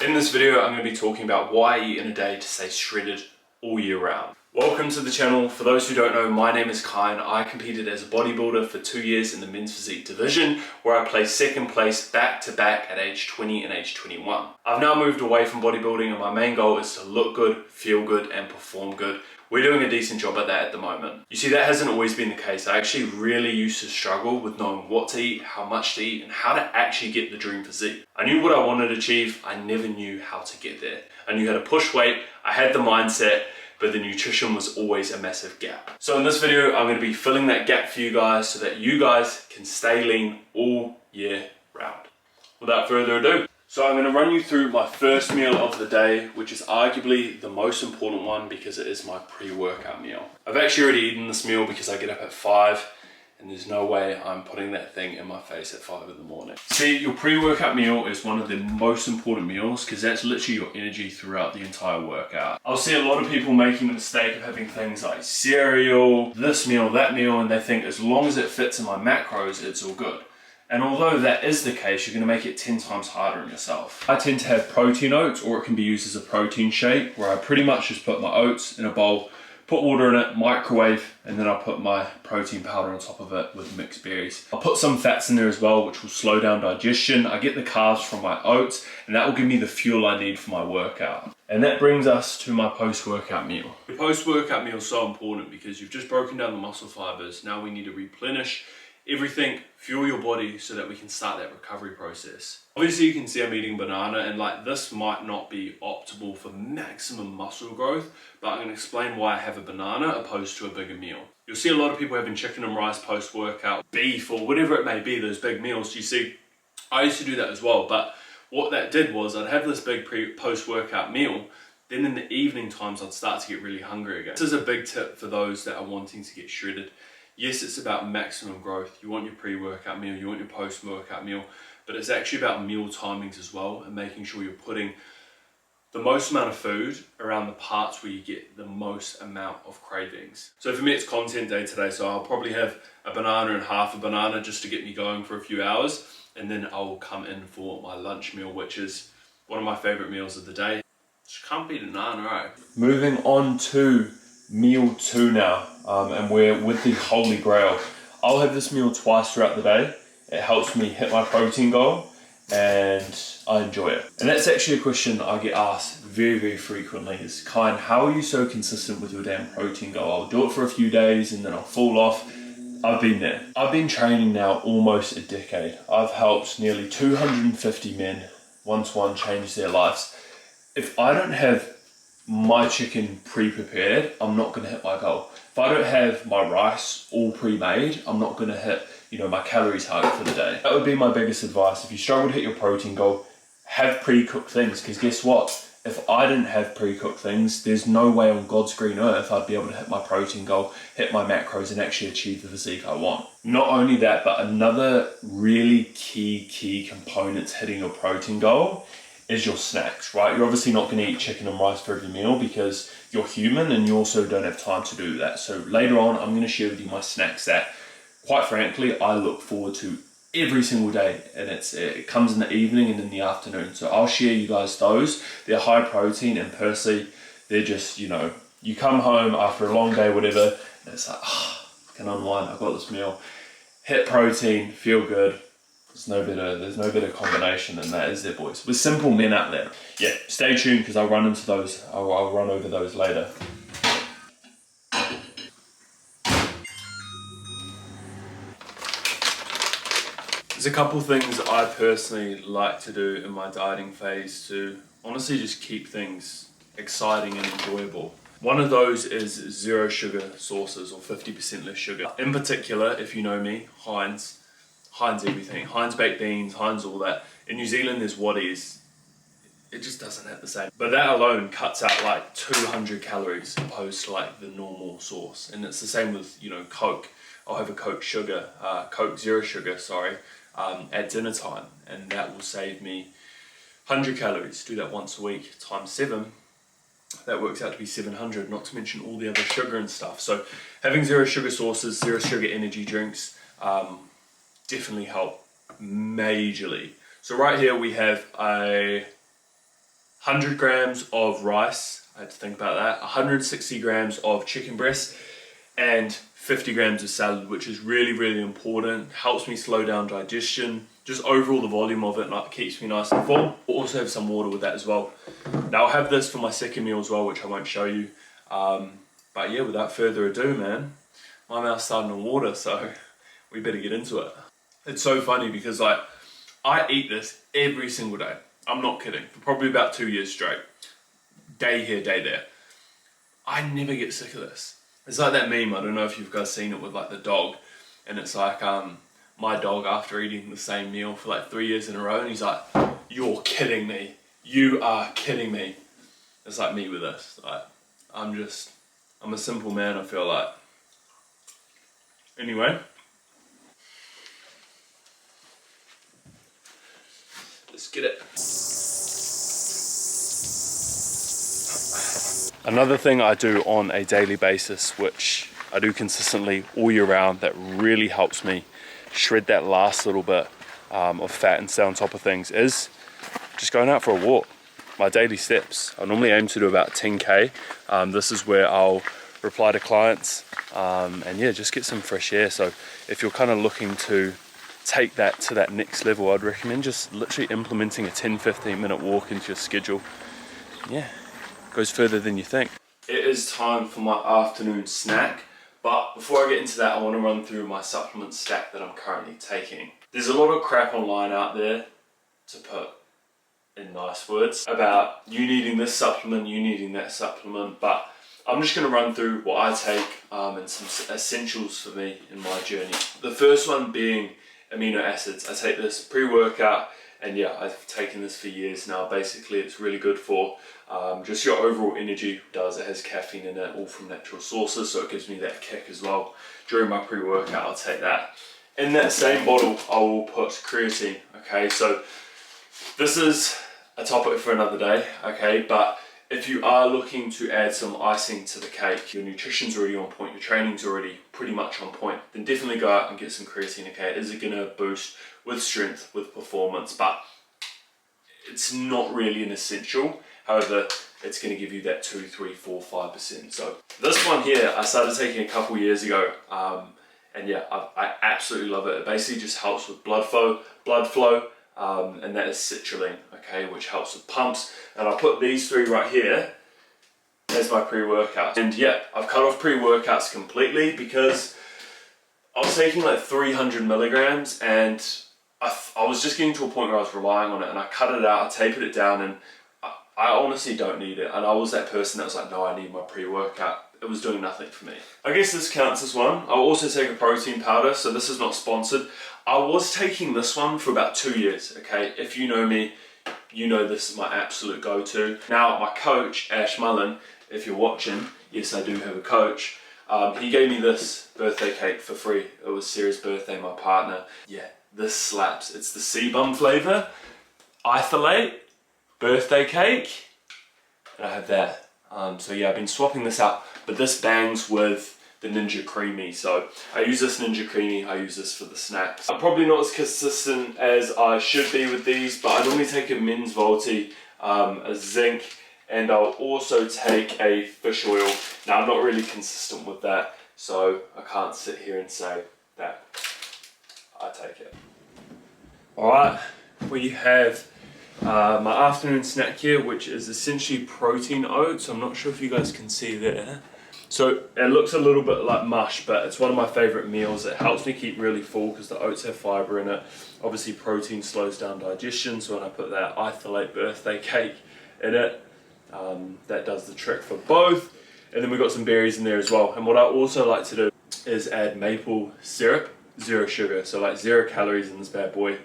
In this video, I'm going to be talking about why I eat in a day to stay shredded all year round. Welcome to the channel. For those who don't know, my name is Kai and I competed as a bodybuilder for 2 years in the men's physique division, where I placed second place back to back at age 20 and age 21. I've now moved away from bodybuilding and my main goal is to look good, feel good and perform good. We're doing a decent job at that at the moment. You see, that hasn't always been the case. I actually really used to struggle with knowing what to eat, how much to eat, and how to actually get the dream physique. I knew what I wanted to achieve, I never knew how to get there. I knew how to push weight, I had the mindset, but the nutrition was always a massive gap. So in this video, I'm going to be filling that gap for you guys so that you guys can stay lean all year round. Without further ado, so I'm going to run you through my first meal of the day, which is arguably the most important one because it is my pre-workout meal. I've actually already eaten this meal because I get up at 5 and there's no way I'm putting that thing in my face at 5 in the morning. See, your pre-workout meal is one of the most important meals because that's literally your energy throughout the entire workout. I'll see a lot of people making the mistake of having things like cereal, this meal, that meal, and they think as long as it fits in my macros, it's all good. And although that is the case, you're going to make it 10 times harder on yourself. I tend to have protein oats, or it can be used as a protein shake, where I pretty much just put my oats in a bowl, put water in it, microwave, and then I'll put my protein powder on top of it with mixed berries. I'll put some fats in there as well, which will slow down digestion. I get the carbs from my oats, and that will give me the fuel I need for my workout. And that brings us to my post-workout meal. The post-workout meal is so important because you've just broken down the muscle fibers. Now we need to replenish everything, fuel your body so that we can start that recovery process. Obviously you can see I'm eating banana, and like this might not be optimal for maximum muscle growth, but I'm going to explain why I have a banana opposed to a bigger meal. You'll see a lot of people having chicken and rice post-workout, beef or whatever it may be, those big meals. You see, I used to do that as well, but what that did was I'd have this big post-workout meal, then in the evening times I'd start to get really hungry again. This is a big tip for those that are wanting to get shredded. Yes, it's about maximum growth. You want your pre-workout meal, you want your post-workout meal, but it's actually about meal timings as well and making sure you're putting the most amount of food around the parts where you get the most amount of cravings. So for me, it's content day today, so I'll probably have a banana and half a banana just to get me going for a few hours, and then I'll come in for my lunch meal, which is one of my favorite meals of the day. Just can't beat a naan, right? Moving on to meal 2 now, and we're with the Holy Grail. I'll have this meal twice throughout the day. It helps me hit my protein goal and I enjoy it. And that's actually a question I get asked very, very frequently is, Kyan, how are you so consistent with your damn protein goal? I'll do it for a few days and then I'll fall off. I've been there. I've been training now almost a decade. I've helped nearly 250 men one-to-one change their lives. If I don't have my chicken pre-prepared, I'm not going to hit my goal. If I don't have my rice all pre-made, I'm not going to hit, my calorie target for the day. That would be my biggest advice. If you struggle to hit your protein goal, have pre-cooked things, because guess what? If I didn't have pre-cooked things, there's no way on God's green earth I'd be able to hit my protein goal, hit my macros, and actually achieve the physique I want. Not only that, but another really key component to hitting your protein goal is your snacks, right? You're obviously not going to eat chicken and rice for every meal because you're human and you also don't have time to do that. So later on, I'm going to share with you my snacks that, quite frankly, I look forward to every single day, and it comes in the evening and in the afternoon. So I'll share you guys those. They're high protein, and personally, they're just, you come home after a long day, whatever, and it's like, I can unwind, I've got this meal. Hit protein, feel good. There's no better combination than that, is there, boys? We're simple men out there. Yeah, stay tuned because I'll run into those. I'll run over those later. There's a couple things I personally like to do in my dieting phase to honestly just keep things exciting and enjoyable. One of those is 0 sugar sauces or 50% less sugar. In particular, if you know me, Heinz everything. Heinz baked beans, Heinz all that. In New Zealand there's Waddies. It just doesn't have the same. But that alone cuts out like 200 calories opposed to like the normal sauce. And it's the same with, Coke. I'll have a Coke Coke 0 sugar, at dinner time. And that will save me 100 calories. Do that once a week times 7. That works out to be 700, not to mention all the other sugar and stuff. So having 0 sugar sauces, 0 sugar energy drinks, definitely help majorly. So right here we have a 100 grams of rice, I had to think about that, 160 grams of chicken breast, and 50 grams of salad, which is really, really important. Helps me slow down digestion, just overall the volume of it, and it keeps me nice and full. We'll also have some water with that as well. Now I'll have this for my second meal as well, which I won't show you. But yeah, without further ado, man, my mouth's starting to water, so we better get into it. It's so funny because like, I eat this every single day. I'm not kidding, for probably about 2 years straight. Day here, day there. I never get sick of this. It's like that meme, I don't know if you've guys seen it with like the dog, and it's like my dog after eating the same meal for like 3 years in a row, and he's like, "You're kidding me. You are kidding me." It's like me with this. Like, I'm a simple man, I feel like. Anyway. Let's get it. Another thing I do on a daily basis, which I do consistently all year round, that really helps me shred that last little bit of fat and stay on top of things, is just going out for a walk. My daily steps. I normally aim to do about 10k. This is where I'll reply to clients and yeah, just get some fresh air. So if you're kind of looking to take that to that next level, I'd recommend just literally implementing a 10-15 minute walk into your schedule. Yeah, goes further than you think. It is time for my afternoon snack, but before I get into that, I want to run through my supplement stack that I'm currently taking. There's a lot of crap online out there, to put in nice words, about you needing this supplement, you needing that supplement, but I'm just going to run through what I take and some essentials for me in my journey. The first one being amino acids. I take this pre-workout, and yeah, I've taken this for years now. Basically, it's really good for just your overall energy. It has caffeine in it, all from natural sources, so it gives me that kick as well. During my pre-workout, I'll take that. In that same bottle, I will put creatine. Okay, so this is a topic for another day, okay, but if you are looking to add some icing to the cake, your nutrition's already on point, your training's already pretty much on point, then definitely go out and get some creatine, okay? Is it gonna boost with strength, with performance? But it's not really an essential. However, it's gonna give you that 2, 3, 4, 5%. So this one here, I started taking a couple years ago, and yeah, I absolutely love it. It basically just helps with blood flow, and that is citrulline, okay, which helps with pumps. And I put these 3 right here as my pre-workout. And yeah, I've cut off pre-workouts completely because I was taking like 300 milligrams, and I was just getting to a point where I was relying on it, and I cut it out, I tapered it down, and I honestly don't need it. And I was that person that was like, no, I need my pre-workout. It was doing nothing for me. I guess this counts as one. I'll also take a protein powder, so this is not sponsored. I was taking this one for about 2 years, okay? If you know me, you know this is my absolute go-to. Now, my coach, Ash Mullen, if you're watching, yes, I do have a coach, he gave me this birthday cake for free. It was Sarah's birthday, my partner. Yeah, this slaps. It's the Sea-Bum flavor, isolate, birthday cake, and I have that. So yeah, I've been swapping this out, but this bangs with the Ninja Creamy. So I use this Ninja Creamy, I use this for the snacks. I'm probably not as consistent as I should be with these, but I normally take a Men's Volti, a zinc, and I'll also take a fish oil. Now I'm not really consistent with that, so I can't sit here and say that I take it. Alright, we have my afternoon snack here, which is essentially protein oats. I'm not sure if you guys can see there. So it looks a little bit like mush, but it's one of my favorite meals. It helps me keep really full because the oats have fiber in it. Obviously protein slows down digestion, so when I put that isolate birthday cake in it, that does the trick for both. And then we've got some berries in there as well. And what I also like to do is add maple syrup, 0 sugar, so like 0 calories in this bad boy.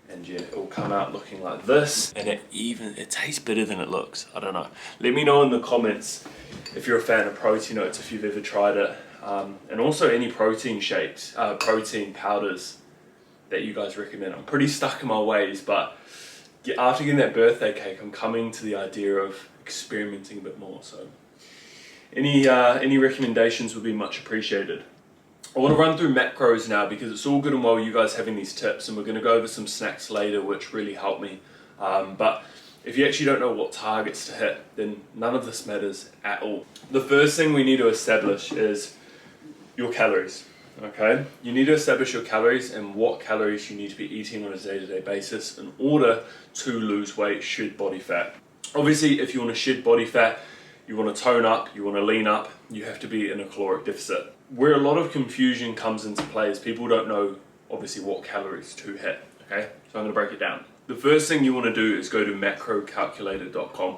And yeah, it will come out looking like this, and it tastes better than it looks. I don't know. Let me know in the comments if you're a fan of protein oats, if you've ever tried it, and also any protein shakes, protein powders that you guys recommend. I'm pretty stuck in my ways, but after getting that birthday cake, I'm coming to the idea of experimenting a bit more. So any recommendations would be much appreciated. I want to run through macros now because it's all good and well you guys having these tips, and we're going to go over some snacks later which really help me. But if you actually don't know what targets to hit, then none of this matters at all. The first thing we need to establish is your calories, okay? You need to establish your calories and what calories you need to be eating on a day-to-day basis in order to lose weight, shed body fat. Obviously, if you want to shed body fat, you want to tone up, you want to lean up, you have to be in a caloric deficit. Where a lot of confusion comes into play is people don't know, obviously, what calories to hit, okay? So I'm going to break it down. The first thing you want to do is go to macrocalculator.com,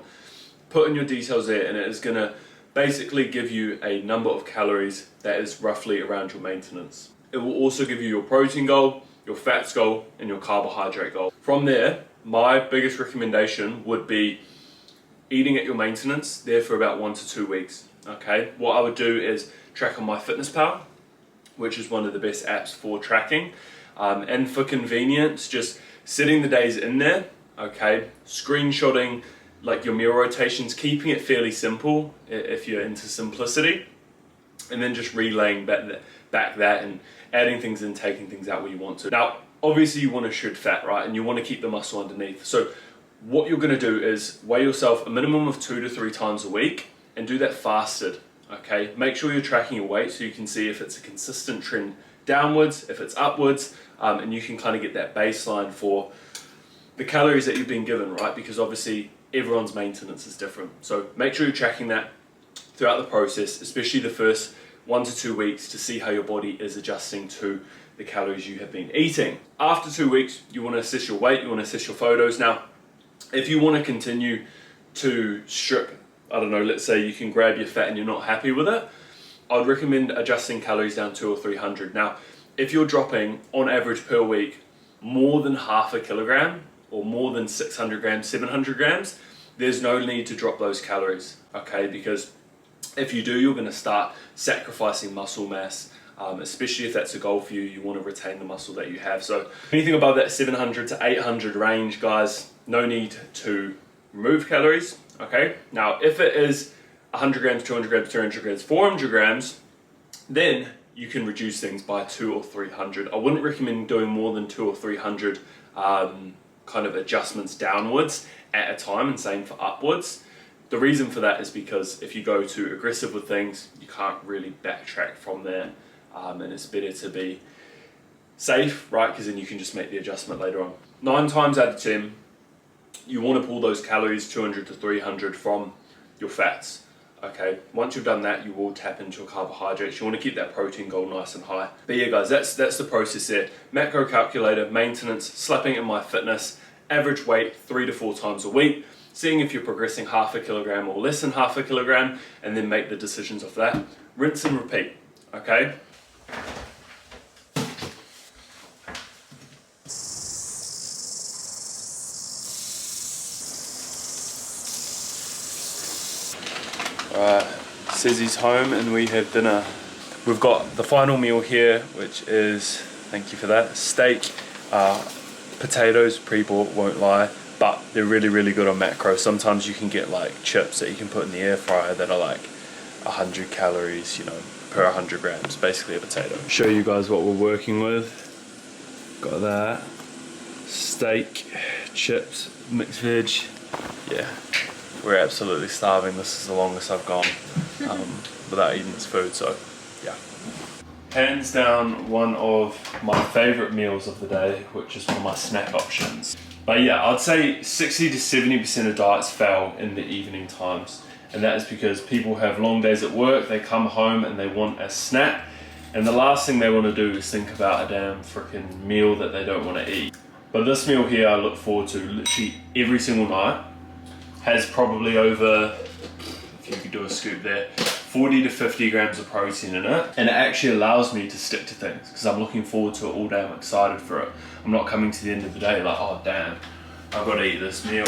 put in your details there, and it is going to basically give you a number of calories that is roughly around your maintenance. It will also give you your protein goal, your fats goal, and your carbohydrate goal. From there, my biggest recommendation would be eating at your maintenance there for about 1 to 2 weeks, okay? What I would do is track on MyFitnessPal, which is one of the best apps for tracking, and for convenience, just setting the days in there, okay? Screenshotting like your meal rotations, keeping it fairly simple if you're into simplicity, and then just relaying back that and adding things in, taking things out where you want to. Now, obviously you want to shed fat, right? And you want to keep the muscle underneath. So what you're going to do is weigh yourself a minimum of 2 to 3 times a week and do that fasted, okay? Make sure you're tracking your weight so you can see if it's a consistent trend downwards, if it's upwards, and you can kind of get that baseline for the calories that you've been given, right? Because obviously everyone's maintenance is different. So make sure you're tracking that throughout the process, especially the first 1 to 2 weeks, to see how your body is adjusting to the calories you have been eating. After 2 weeks, you want to assess your weight, you want to assess your photos. Now, if you want to continue to strip, I don't know, let's say you can grab your fat and you're not happy with it, I'd recommend adjusting calories down 200 or 300. Now, if you're dropping on average per week more than half a kilogram or more than 600 grams, 700 grams, there's no need to drop those calories, okay? Because if you do, you're going to start sacrificing muscle mass, especially if that's a goal for you. You want to retain the muscle that you have. So anything above that 700 to 800 range, guys, no need to remove calories, okay? Now, if it is 100 grams, 200 grams, 300 grams, 400 grams, then you can reduce things by 200 or 300. I wouldn't recommend doing more than 200 or 300 kind of adjustments downwards at a time, and same for upwards. The reason for that is because if you go too aggressive with things, you can't really backtrack from there, and it's better to be safe, right? Because then you can just make the adjustment later on. 9 times out of 10, you want to pull those calories 200 to 300 from your fats. Okay, once you've done that, you will tap into your carbohydrates. You want to keep that protein goal nice and high. But yeah, guys, that's the process there. Macro calculator, maintenance, slapping in MyFitness, average weight 3 to 4 times a week, seeing if you're progressing half a kilogram or less than half a kilogram, and then make the decisions off that. Rinse and repeat, okay? Alright, Sezzy's home and we have dinner. We've got the final meal here, which is, thank you for that, steak, potatoes, pre-bought, won't lie, but they're really, really good on macro. Sometimes you can get like chips that you can put in the air fryer that are like 100 calories, you know, per 100 grams, basically a potato. Show you guys what we're working with. Got that, steak, chips, mixed veg, yeah. We're absolutely starving. This is the longest I've gone without eating this food, so yeah. Hands down, one of my favourite meals of the day, which is one of my snack options. But yeah, I'd say 60 to 70% of diets fail in the evening times. And that is because people have long days at work, they come home and they want a snack. And the last thing they want to do is think about a damn freaking meal that they don't want to eat. But this meal here I look forward to literally every single night. Has probably over, if you could do a scoop there, 40 to 50 grams of protein in it. And it actually allows me to stick to things because I'm looking forward to it all day. I'm excited for it. I'm not coming to the end of the day like, oh damn, I've got to eat this meal.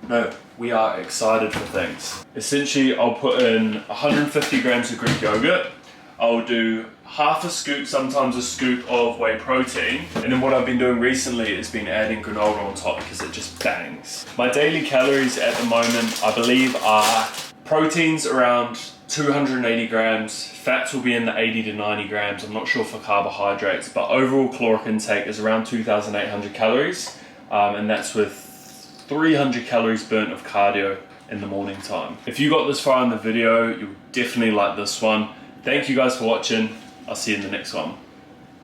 No, we are excited for things. Essentially, I'll put in 150 grams of Greek yogurt. I'll do half a scoop, sometimes a scoop of whey protein. And then what I've been doing recently is been adding granola on top because it just bangs. My daily calories at the moment, I believe, are proteins around 280 grams, fats will be in the 80 to 90 grams, I'm not sure for carbohydrates, but overall caloric intake is around 2,800 calories, and that's with 300 calories burnt of cardio in the morning time. If you got this far in the video, you'll definitely like this one. Thank you guys for watching. I'll see you in the next one.